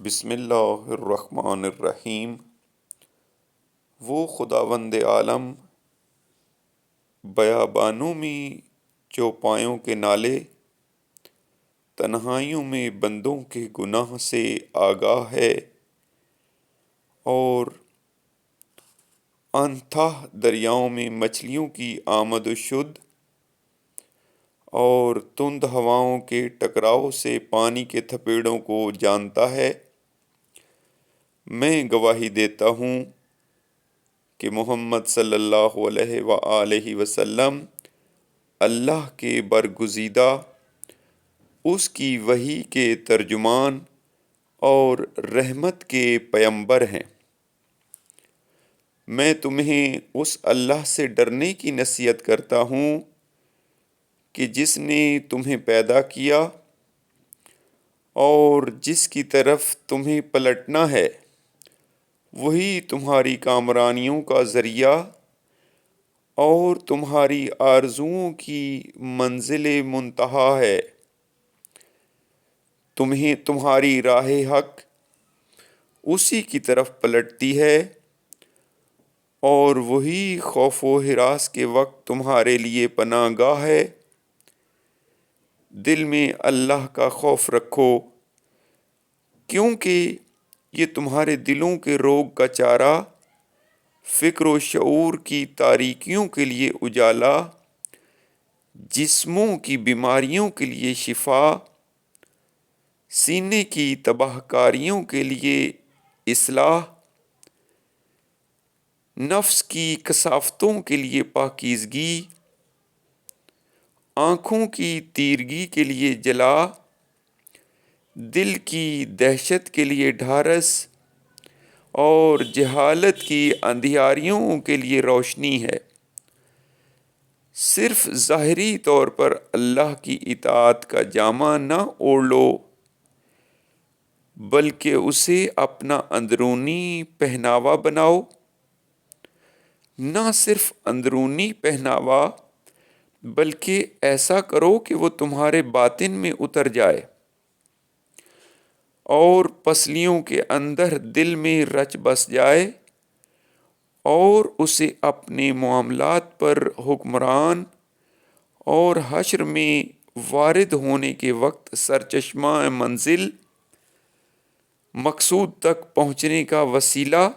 بسم اللہ الرحمن الرحیم۔ وہ خداوند عالم بیابانوں میں چوپایوں کے نالے، تنہائیوں میں بندوں کے گناہ سے آگاہ ہے، اور انتھاہ دریاؤں میں مچھلیوں کی آمد و شد اور تند ہواؤں کے ٹکراؤ سے پانی کے تھپیڑوں کو جانتا ہے۔ میں گواہی دیتا ہوں کہ محمد صلی اللہ علیہ وآلہ وسلم اللہ کے برگزیدہ، اس کی وحی کے ترجمان اور رحمت کے پیمبر ہیں۔ میں تمہیں اس اللہ سے ڈرنے کی نصیحت کرتا ہوں کہ جس نے تمہیں پیدا کیا اور جس کی طرف تمہیں پلٹنا ہے، وہی تمہاری کامرانیوں کا ذریعہ اور تمہاری آرزوؤں کی منزل منتہا ہے۔ تمہیں تمہاری راہ حق اسی کی طرف پلٹتی ہے، اور وہی خوف و ہراس کے وقت تمہارے لیے پناہ گاہ ہے۔ دل میں اللہ کا خوف رکھو، کیونکہ یہ تمہارے دلوں کے روگ کا چارہ، فکر و شعور کی تاریکیوں کے لیے اجالا، جسموں کی بیماریوں کے لیے شفا، سینے کی تباہ کاریوں کے لیے اصلاح، نفس کی کثافتوں کے لیے پاکیزگی، آنکھوں کی تیرگی کے لیے جلا، دل کی دہشت کے لیے ڈھارس، اور جہالت کی اندھیاریوں کے لیے روشنی ہے۔ صرف ظاہری طور پر اللہ کی اطاعت کا جامہ نہ اوڑھ لو، بلکہ اسے اپنا اندرونی پہناوا بناؤ۔ نہ صرف اندرونی پہناوا، بلکہ ایسا کرو کہ وہ تمہارے باطن میں اتر جائے اور پسلیوں کے اندر دل میں رچ بس جائے، اور اسے اپنے معاملات پر حکمران اور حشر میں وارد ہونے کے وقت سرچشمہ منزل، مقصود تک پہنچنے کا وسیلہ،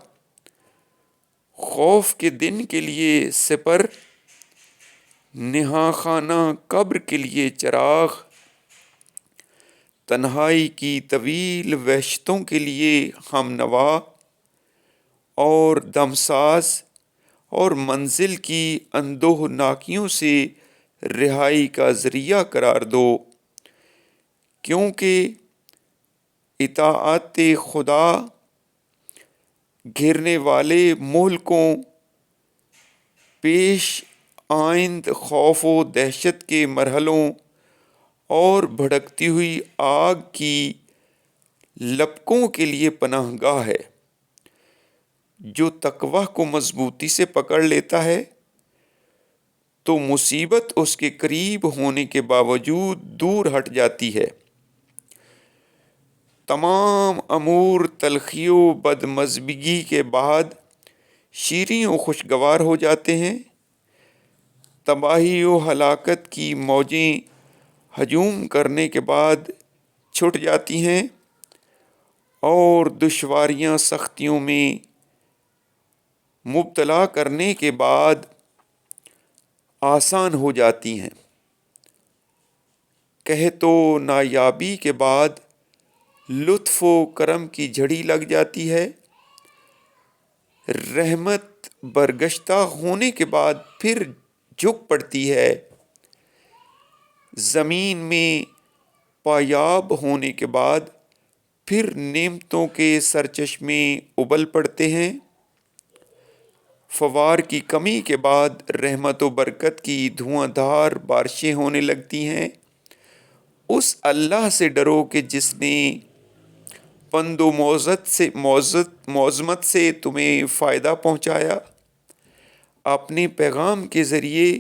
خوف کے دن کے لیے سپر، نہاں خانہ قبر کے لیے چراغ، تنہائی کی طویل وحشتوں کے لیے ہمنوا، اور دمساز اور منزل کی اندوہ ناکیوں سے رہائی کا ذریعہ قرار دو، کیونکہ اطاعت خدا گھرنے والے مہلکوں، پیش آئند خوف و دہشت کے مرحلوں اور بھڑکتی ہوئی آگ کی لپکوں کے لیے پناہ گاہ ہے۔ جو تقویٰ کو مضبوطی سے پکڑ لیتا ہے تو مصیبت اس کے قریب ہونے کے باوجود دور ہٹ جاتی ہے۔ تمام امور تلخی و بدمزگی کے بعد شیریں و خوشگوار ہو جاتے ہیں۔ تباہی و ہلاکت کی موجیں ہجوم کرنے کے بعد چھٹ جاتی ہیں، اور دشواریاں سختیوں میں مبتلا کرنے کے بعد آسان ہو جاتی ہیں۔ قحط و نایابی کے بعد لطف و کرم کی جھڑی لگ جاتی ہے۔ رحمت برگشتہ ہونے کے بعد پھر جھک پڑتی ہے۔ زمین میں پایاب ہونے کے بعد پھر نعمتوں کے سرچشمے ابل پڑتے ہیں۔ فوار کی کمی کے بعد رحمت و برکت کی دھواں دھار بارشیں ہونے لگتی ہیں۔ اس اللہ سے ڈرو کہ جس نے پند و موذمت سے تمہیں فائدہ پہنچایا، اپنے پیغام کے ذریعے